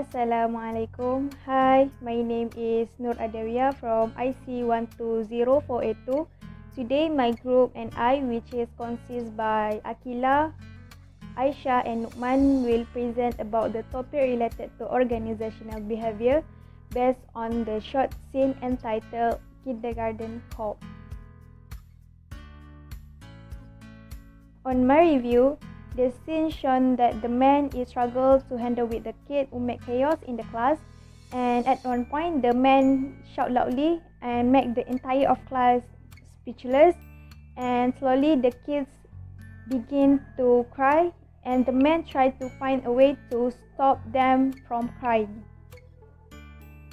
Assalamualaikum. Hi, my name is Nur Adawiyah from IC 120482. Today, my group and I, which is consist by Akila, Aisha and Nukman, will present about the topic related to organizational behavior based on the short scene entitled Kindergarten Cop. On my review, the scene shown that the man is struggle to handle with the kid who make chaos in the class, and at one point the man shout loudly and make the entire of class speechless, and slowly the kids begin to cry, and the man tried to find a way to stop them from crying.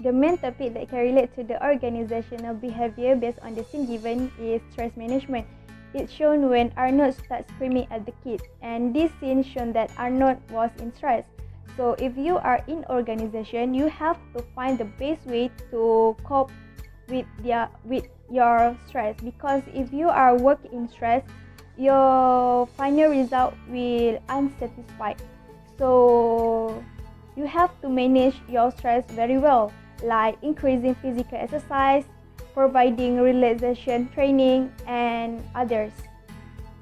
The main topic that can relate to the organizational behavior based on the scene given is stress management. It's shown when Arnold starts screaming at the kid, and this scene shown that Arnold was in stress. So if you are in organization, you have to find the best way to cope with your stress, because if you are working in stress, your final result will unsatisfied. So you have to manage your stress very well, like increasing physical exercise, providing relaxation training, and others.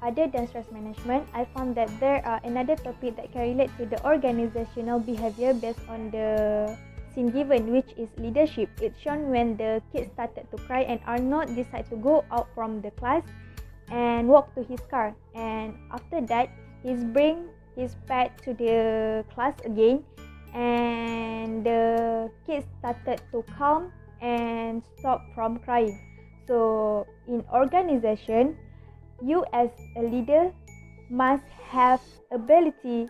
Other than stress management, I found that there are another topic that can relate to the organizational behavior based on the scene given, which is leadership. It's shown when the kid started to cry and Arnold decided to go out from the class and walk to his car. And after that, he's bring his pet to the class again, and the kids started to calm and stop from crying. So in organization, you as a leader must have ability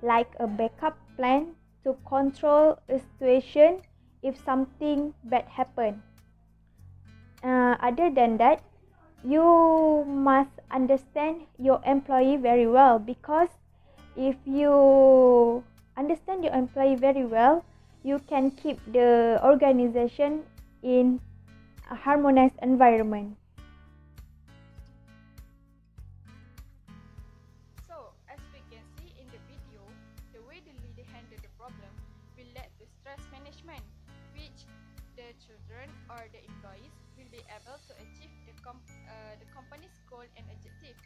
like a backup plan to control a situation if something bad happen. Other than that, you must understand your employee very well, because if you understand your employee very well, you can keep the organization in a harmonized environment. So, as we can see in the video, the way the leader handle the problem will lead to stress management, which the children or the employees will be able to achieve the company's goal and objective.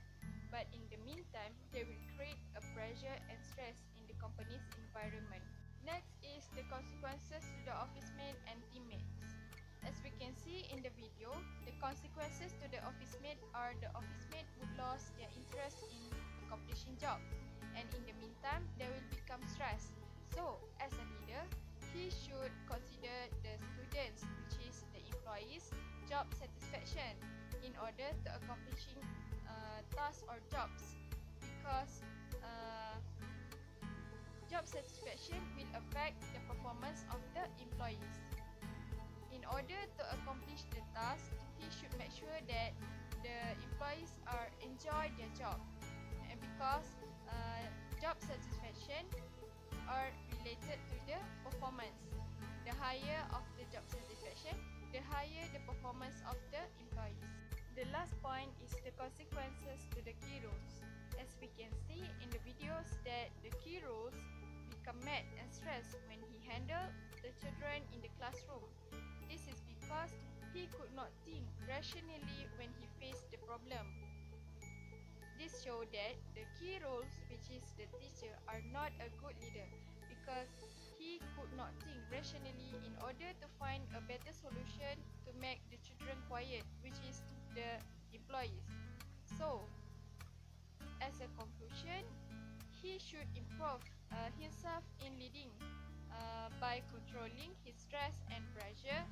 But in the meantime, they will create a pressure and stress in the company's environment. Next is the consequences to the office mate and teammates. As we can see in the video, the consequences to the office mate are the office mate would lose their interest in accomplishing job, and in the meantime, they will become stressed. So, as a leader, he should consider the students, which is the employees' job satisfaction in order to accomplishing tasks or jobs, because job satisfaction will affect the performance of the employees. In order to accomplish the task, he should make sure that the employees are enjoy their job, and because job satisfaction are related to the performance. The higher of the job satisfaction, the higher the performance of the employees. The last point is the consequences to the key roles. As we can see in the videos that the key roles become mad and stressed when he handled the children in the classroom. This is because he could not think rationally when he faced the problem. This shows that the key roles, which is the teacher, are not a good leader, because he could not think rationally in order to find a better solution to make the children quiet, which is the employees. So, as a conclusion, he should improve himself in leading by controlling his stress and pressure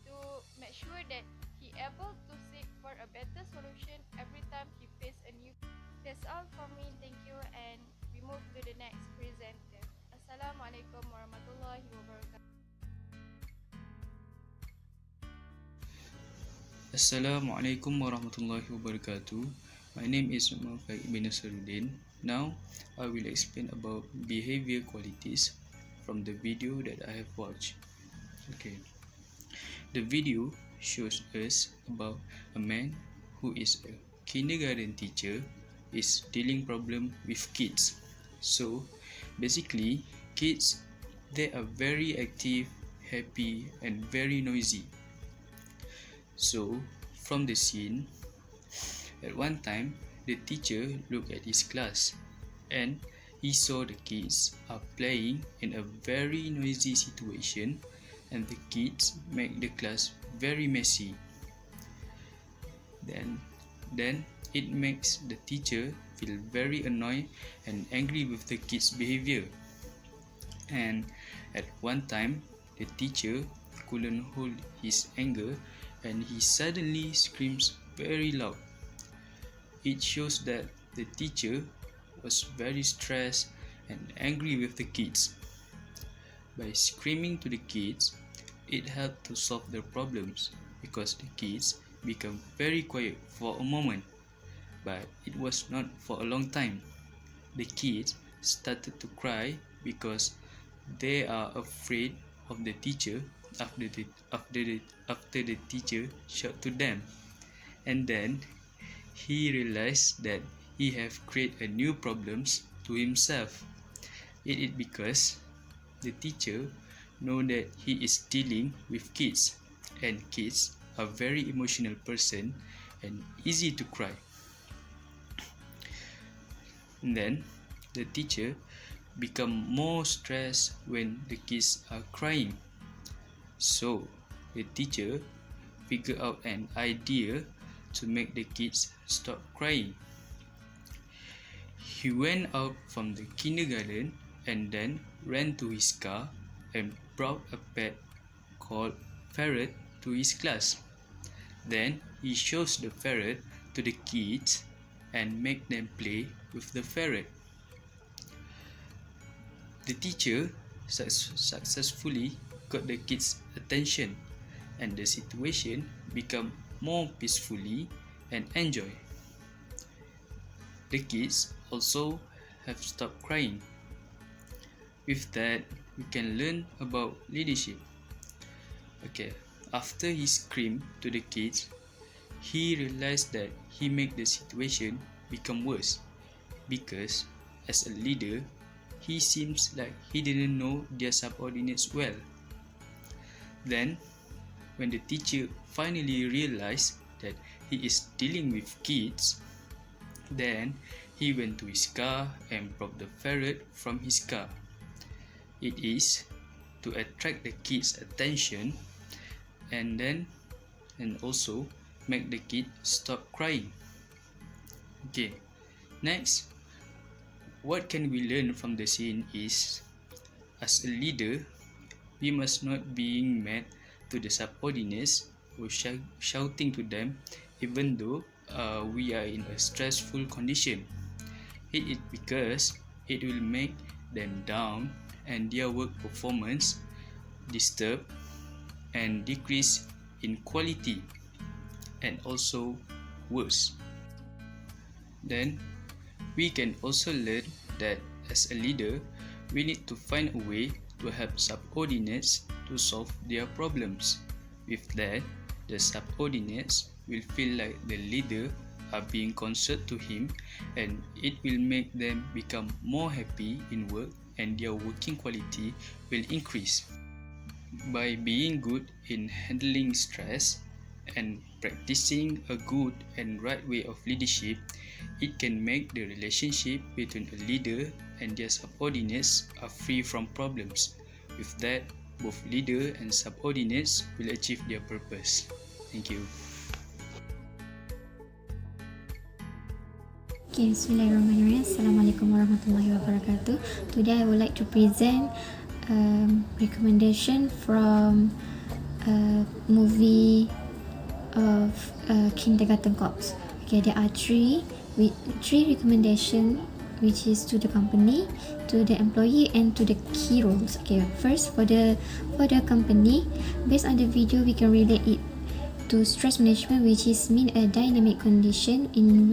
to make sure that he able to seek for a better solution every time he face a new. That's all from me. Thank you, and we move to the next presenter. Assalamualaikum warahmatullahi wabarakatuh. Assalamualaikum warahmatullahi wabarakatuh. My name is Muhammad bin Nasruddin. Now, I will explain about behavior qualities from the video that I have watched. Okay. The video shows us about a man who is a kindergarten teacher is dealing problem with kids. So, basically, kids they are very active, happy, and very noisy. So, from the scene, at one time, the teacher looked at his class and he saw the kids are playing in a very noisy situation, and the kids make the class very messy. Then it makes the teacher feel very annoyed and angry with the kids' behavior. And at one time, the teacher couldn't hold his anger and he suddenly screams very loud. It shows that the teacher was very stressed and angry with the kids. By screaming to the kids, it helped to solve their problems because the kids became very quiet for a moment, but it was not for a long time. The kids started to cry because they are afraid of the teacher after the teacher shouted to them, and then he realized that he have created a new problems to himself. It is because the teacher know that he is dealing with kids, and kids are very emotional person and easy to cry. And then the teacher become more stressed when the kids are crying. So the teacher figure out an idea to make the kids stop crying. He went out from the kindergarten and then ran to his car and brought a pet called ferret to his class. Then he shows the ferret to the kids and make them play with the ferret. The teacher successfully got the kids' attention and the situation became more peacefully and enjoy. The kids also have stopped crying. With that, we can learn about leadership. Okay, after he screamed to the kids, he realized that he made the situation become worse because as a leader, he seems like he didn't know their subordinates well. Then, when the teacher finally realized that he is dealing with kids, then he went to his car and brought the ferret from his car. It is to attract the kids' attention and also make the kid stop crying. Okay, next, what can we learn from the scene is, as a leader, we must not be mad to the subordinates or shouting to them even though we are in a stressful condition. It is because it will make them down and their work performance disturb and decrease in quality and also worse. Then we can also learn that as a leader, we need to find a way to help subordinates to solve their problems. With that, the subordinates will feel like the leader are being concerned to him, and it will make them become more happy in work and their working quality will increase. By being good in handling stress and practicing a good and right way of leadership, it can make the relationship between a leader and their subordinates are free from problems. With that, both leader and subordinates will achieve their purpose. Thank you. Okay, Bismillahirrahmanirrahim. Assalamualaikum warahmatullahi wabarakatuh. Today I would like to present recommendation from a movie of Kindergarten Cops. Okay, there are three recommendations, which is to the company, to the employee, and to the key roles. Okay, first for the company, based on the video, we can relate it to stress management, which is mean a dynamic condition in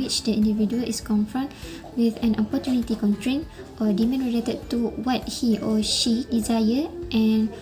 which the individual is confronted with an opportunity constraint or demand related to what he or she desire and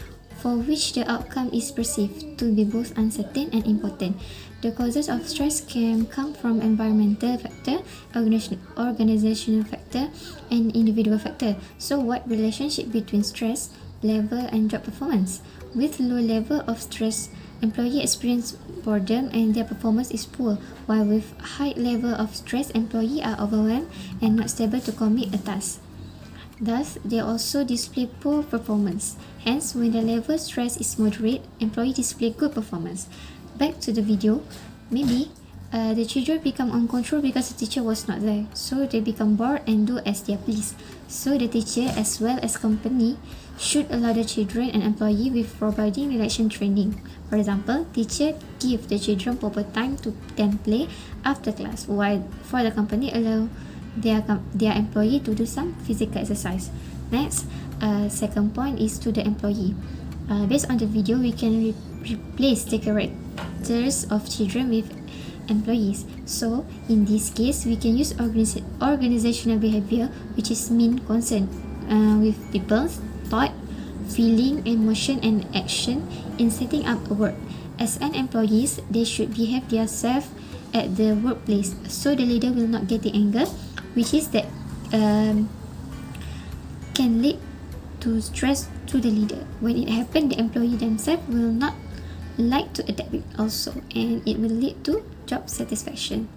for which the outcome is perceived to be both uncertain and important. The causes of stress can come from environmental factor, organizational factor, and individual factor. So what relationship between stress level and job performance? With low level of stress, employee experience boredom and their performance is poor, while with high level of stress, employee are overwhelmed and not stable to commit a task. Thus, they also display poor performance. Hence, when the level of stress is moderate, employee display good performance. Back to the video, maybe the children become uncontrolled because the teacher was not there. So they become bored and do as they please. So the teacher as well as company should allow the children and employee with providing relaxation training. For example, teacher give the children proper time to then play after class, while for the company allow their employee to do some physical exercise. Next, second point is to the employee. Based on the video, we can replace the characters of children with employees. So in this case, we can use organizational behavior, which is mean concern with people's thought, feeling, emotion, and action in setting up a work. As an employees, they should behave themselves at the workplace, so the leader will not get anger, which is that can lead to stress to the leader. When it happens, the employee themselves will not like to adapt it also, and it will lead to job satisfaction.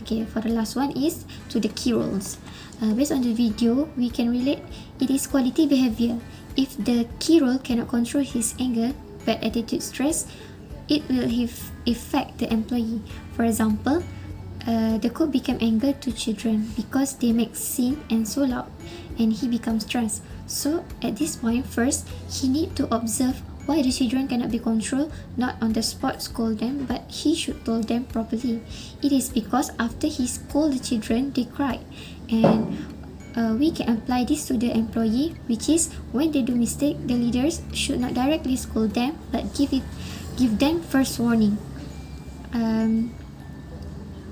Okay, for the last one is to the key roles. Based on the video, we can relate it is quality behavior. If the key role cannot control his anger, bad attitude, stress, it will affect the employee. For example, the cook became angry to children because they make scene and so loud, and he becomes stressed. So at this point, first he need to observe why the children cannot be controlled, not on the spot scold them, but he should tell them properly. It is because after he scold the children, they cry, and we can apply this to the employee, which is when they do mistake, the leaders should not directly scold them, but give them first warning.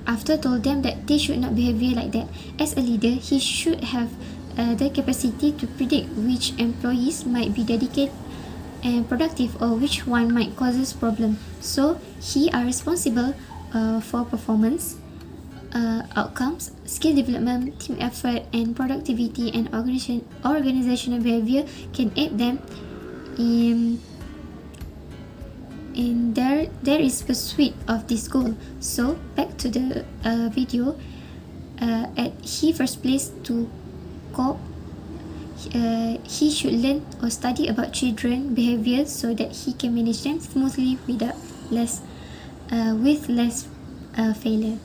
After told them that they should not behave like that. As a leader, he should have the capacity to predict which employees might be dedicated and productive or which one might causes problem. So he are responsible for performance, outcomes, skill development, team effort, and productivity, and organizational behavior can aid them in there is pursuit of this goal. So back to the video, at he first place to cope, he should learn or study about children behavior so that he can manage them smoothly without less failure.